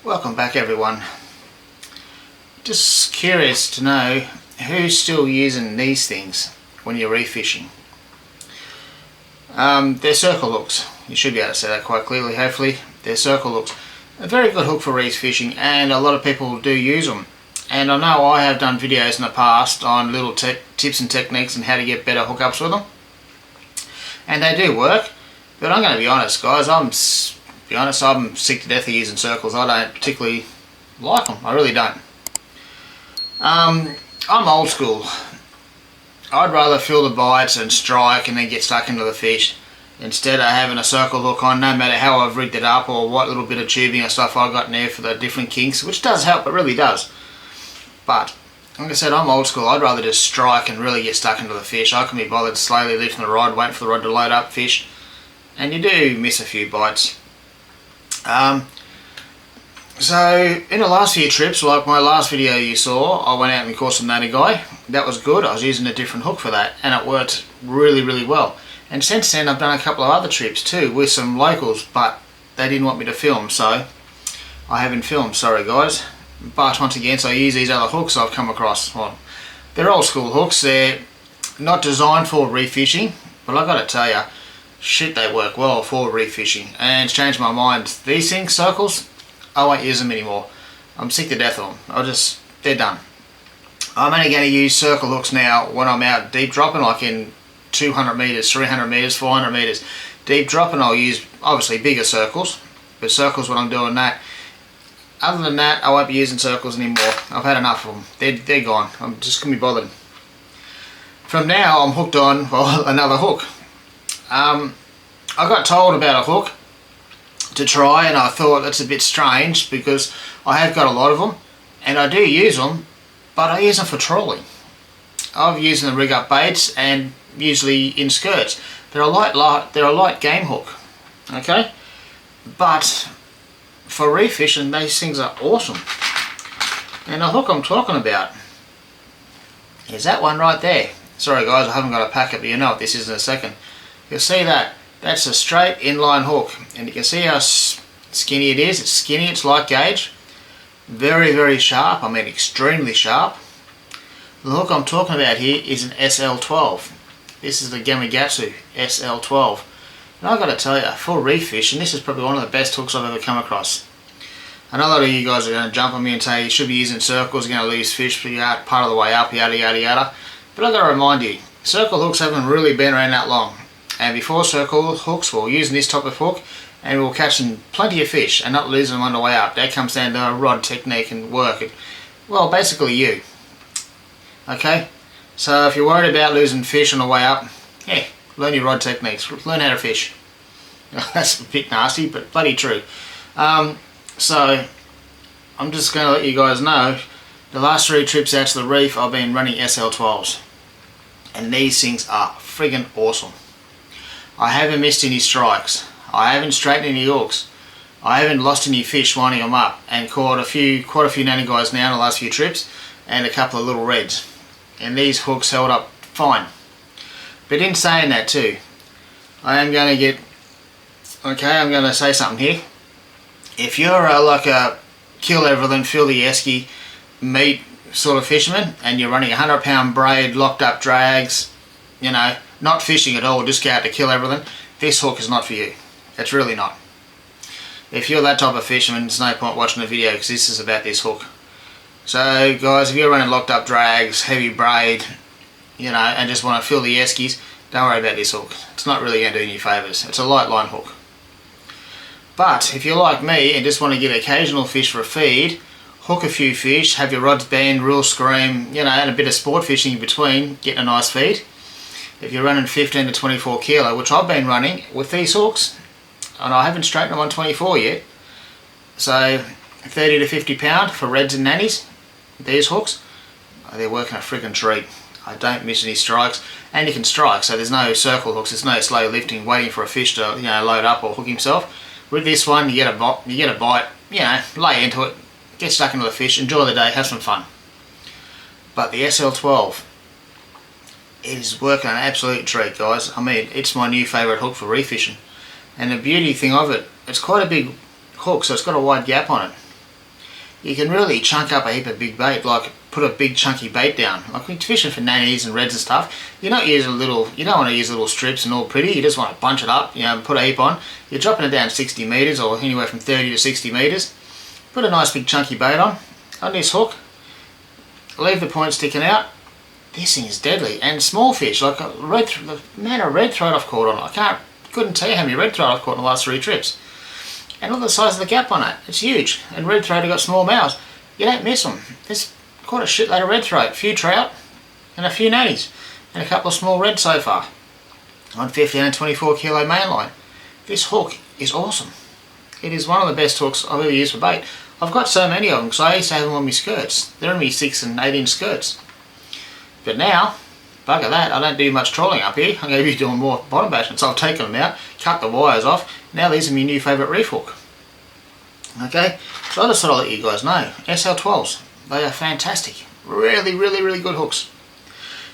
Welcome back everyone. Just curious to know who's still using these things when you're reef fishing. They're circle hooks. You should be able to say that quite clearly, hopefully. They're circle hooks. A very good hook for reef fishing, and a lot of people do use them. And I know I have done videos in the past on little tips and techniques and how to get better hookups with them. And they do work, but I'm going to be honest guys, I'm sick to death of using circles. I don't particularly like them, I really don't. I'm old school. I'd rather feel the bites and strike and then get stuck into the fish instead of having a circle hook on, no matter how I've rigged it up or what little bit of tubing or stuff I've got in there for the different kinks, which does help, it really does. But like I said, I'm old school. I'd rather just strike and really get stuck into the fish. I can be bothered slowly lifting the rod, waiting for the rod to load up fish, and you do miss a few bites. So in the last few trips, like my last video you saw, I went out and caught some Nanagai. That was good. I was using a different hook for that, and it worked really well. And since then I've done a couple of other trips too with some locals, but they didn't want me to film, so I haven't filmed, sorry guys. But once again, so I use these other hooks I've come across. Well, they're old school hooks. They're not designed for reef fishing, but I've got to tell you, shit, they work well for reef fishing. And it's changed my mind. These things, circles, I won't use them anymore. I'm sick to death of them. They're done. I'm only going to use circle hooks now when I'm out deep dropping, like in 200 metres, 300 metres, 400 metres. Deep dropping I'll use obviously bigger circles, but circles when I'm doing that. Other than that, I won't be using circles anymore. I've had enough of them. They're gone. I'm just going to be bothered. From now, I'm hooked on, well, another hook. I got told about a hook to try, and I thought that's a bit strange because I have got a lot of them, and I do use them, but I use them for trawling. I've used them to rig up baits and usually in skirts. They're a light game hook, okay? But for reef fishing, these things are awesome. And the hook I'm talking about is that one right there. Sorry guys, I haven't got a packet, but you know what this is in a second. You'll see that. That's a straight inline hook, and you can see how skinny it is. It's skinny, it's light gauge. Very sharp, I mean extremely sharp. The hook I'm talking about here is an SL12. This is the Gamakatsu SL12. And I've got to tell you, for reef fishing, this is probably one of the best hooks I've ever come across. I know a lot of you guys are going to jump on me and say you should be using circles, you're going to lose fish part of the way up, yada yada. But I've got to remind you, circle hooks haven't really been around that long. And before circle hooks, we were using this type of hook, and we were catching plenty of fish and not losing them on the way up. That comes down to rod technique and work. Well, basically you. Okay? So if you're worried about losing fish on the way up, yeah, learn your rod techniques. Learn how to fish. That's a bit nasty, but bloody true. So I'm just going to let you guys know, the last 3 trips out to the reef I've been running SL12s. And these things are friggin' awesome. I haven't missed any strikes. I haven't straightened any hooks. I haven't lost any fish winding them up, and caught quite a few Nanagais now in the last few trips, and a couple of little reds. And these hooks held up fine. But in saying that too, I'm going to say something here. If you're like a kill everything, fill the esky meat sort of fisherman, and you're running 100-pound braid, locked up drags, you know, not fishing at all, just go out to kill everything, this hook is not for you. It's really not. If you're that type of fisherman, there's no point watching the video, because this is about this hook. So guys, if you're running locked up drags, heavy braid, you know, and just want to fill the eskies, don't worry about this hook. It's not really going to do you any favours. It's a light line hook. But if you're like me and just want to get occasional fish for a feed, hook a few fish, have your rods bend, reel scream, you know, and a bit of sport fishing in between, getting a nice feed. If you're running 15 to 24 kilo, which I've been running with these hooks, and I haven't straightened them on 24 yet, so 30 to 50 pound for reds and nannies, these hooks, they're working a friggin' treat. I don't miss any strikes, and you can strike, so there's no circle hooks, there's no slow lifting, waiting for a fish to, you know, load up or hook himself. With this one, you get a bite, you know, lay into it, get stuck into the fish, enjoy the day, have some fun. But the SL12 is working an absolute treat, guys. I mean, it's my new favourite hook for reef fishing. And the beauty thing of it, it's quite a big hook, so it's got a wide gap on it. you can really chunk up a heap of big bait, like put a big chunky bait down. Like when you're fishing for nannies and reds and stuff, you're not using you don't want to use little strips and all pretty, you just want to bunch it up, you know, put a heap on. You're dropping it down 60 metres or anywhere from 30 to 60 metres. Put a nice big chunky bait on this hook, leave the point sticking out. This thing is deadly. And small fish, like the amount of red throat I've caught on it, couldn't tell you how many red throat I've caught in the last 3 trips. And look at the size of the gap on it, it's huge. And red throat have got small mouths, you don't miss them. There's caught a shitload of red throat, a few trout and a few nannies, and a couple of small reds so far on 15 and 24 kilo mainline. This hook is awesome. It is one of the best hooks I've ever used for bait. I've got so many of them because I used to have them on my skirts. They're in my 6 and 8 inch skirts. But now, bugger that, I don't do much trawling up here. I'm going to be doing more bottom bashing, so I've taken them out, cut the wires off. Now these are my new favourite reef hook. Okay, so I just thought I'd let you guys know. SL12s, they are fantastic. Really, really, really good hooks.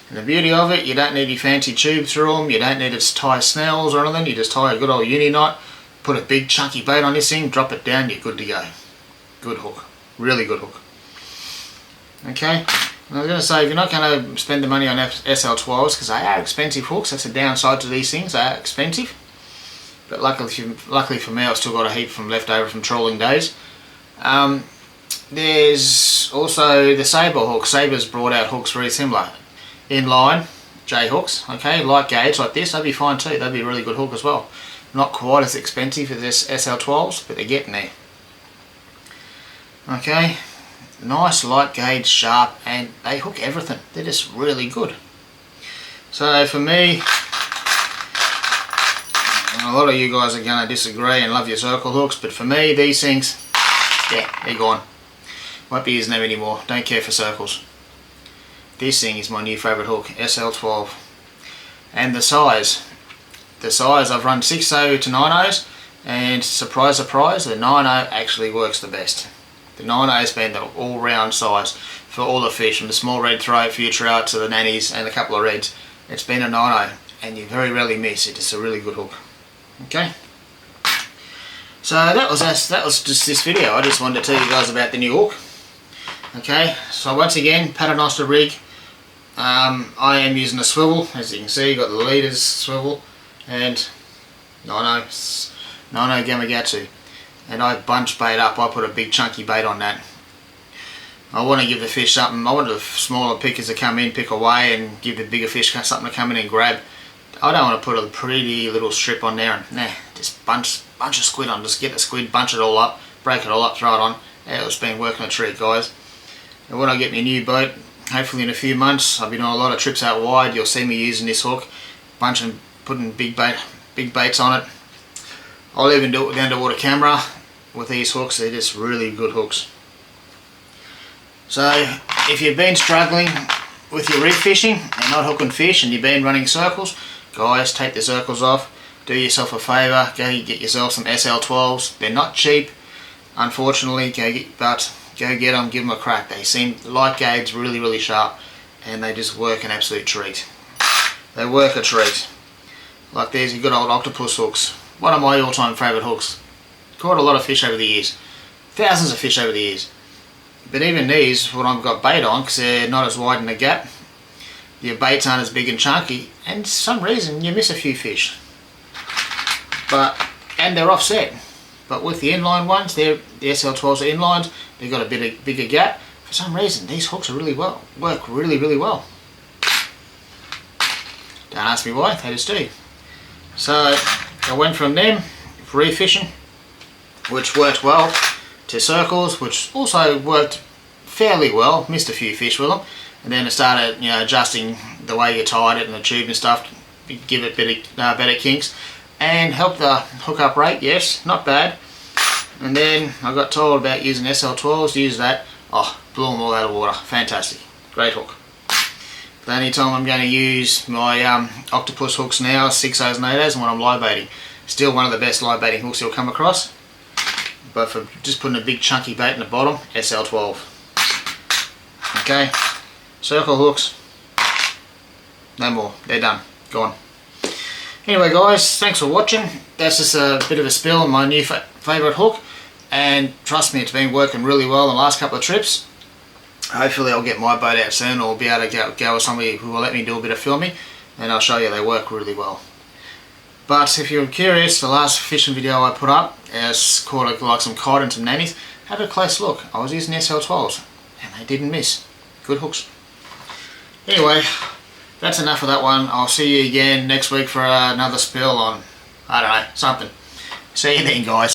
And the beauty of it, you don't need any fancy tube through them, you don't need to tie snells or anything, you just tie a good old uni knot, put a big chunky bait on this thing, drop it down, you're good to go. Good hook. Really good hook. Okay, and I was going to say, if you're not going to spend the money on SL12s, because they are expensive hooks, that's the downside to these things, they are expensive. But luckily for me, I've still got a heap from left over from trawling days. There's also the Sabre hook. Sabre's brought out hooks very similar. Inline J hooks, okay, light gauge like this, they'd be fine too, they'd be a really good hook as well. Not quite as expensive as this SL12s, but they're getting there. Okay, nice light gauge, sharp, and they hook everything. They're just really good. So for me, a lot of you guys are going to disagree and love your circle hooks, but for me, these things, yeah, they're gone. Won't be using them anymore. Don't care for circles. This thing is my new favourite hook, SL12. And the size. I've run 6.0 to 9.0s, and surprise, surprise, the 9.0 actually works the best. The 9.0's been the all-round size for all the fish, from the small red throat, few trout, to the nannies and a couple of reds. It's been a 9.0, and you very rarely miss it. It's a really good hook. Okay, so that was just this video. I just wanted to tell you guys about the new hook. Okay, so once again, Paternoster rig. I am using a swivel, as you can see. Got the leaders swivel and 9.0 Gamakatsu, and I bunch bait up. I put a big chunky bait on that. I want to give the fish something. I want the smaller pickers to come in, pick away, and give the bigger fish something to come in and grab. I don't want to put a pretty little strip on there and just bunch of squid on. Just get the squid, bunch it all up, break it all up, throw it on. It's been working a treat, guys. And when I get my new boat, hopefully in a few months, I'll be doing a lot of trips out wide. You'll see me using this hook, putting big baits on it. I'll even do it with the underwater camera with these hooks. They're just really good hooks. So if you've been struggling with your reef fishing and not hooking fish, and you've been running circles, guys, take the circles off. Do yourself a favour, go get yourself some SL12s. They're not cheap, unfortunately, but go get them, give them a crack. They seem light gauge, really, really sharp, and they just work an absolute treat. They work a treat. Like these good old octopus hooks. One of my all-time favourite hooks. Caught a lot of fish over the years. Thousands of fish over the years. But even these, when I've got bait on, because they're not as wide in the gap, your baits aren't as big and chunky, and for some reason you miss a few fish. And they're offset. But with the inline ones, the SL12s are inlines, they've got a bigger gap. For some reason, these hooks are work really, really well. Don't ask me why, they just do. So I went from them, reef fishing, which worked well, to circles, which also worked fairly well. Missed a few fish with them, and then I started, adjusting the way you tied it and the tube and stuff, to give it better kinks, and helped the hookup rate. Yes, not bad. And then I got told about using SL12s. Use that. Oh, blew them all out of water. Fantastic, great hook. The only time I'm going to use my octopus hooks now, 6.0s and 8.0s, and when I'm live baiting. Still one of the best live baiting hooks you'll come across. But for just putting a big chunky bait in the bottom, SL12. Okay, circle hooks, no more, they're done, gone. Anyway guys, thanks for watching. That's just a bit of a spill on my new favourite hook. and trust me, it's been working really well the last couple of trips. Hopefully I'll get my boat out soon, or be able to go with somebody who will let me do a bit of filming, and I'll show you they work really well. But if you're curious, the last fishing video I put up is called like some cod and some nannies. Have a close look. I was using SL12s and they didn't miss. Good hooks. Anyway, that's enough of that one. I'll see you again next week for another spill on, I don't know, something. See you then, guys.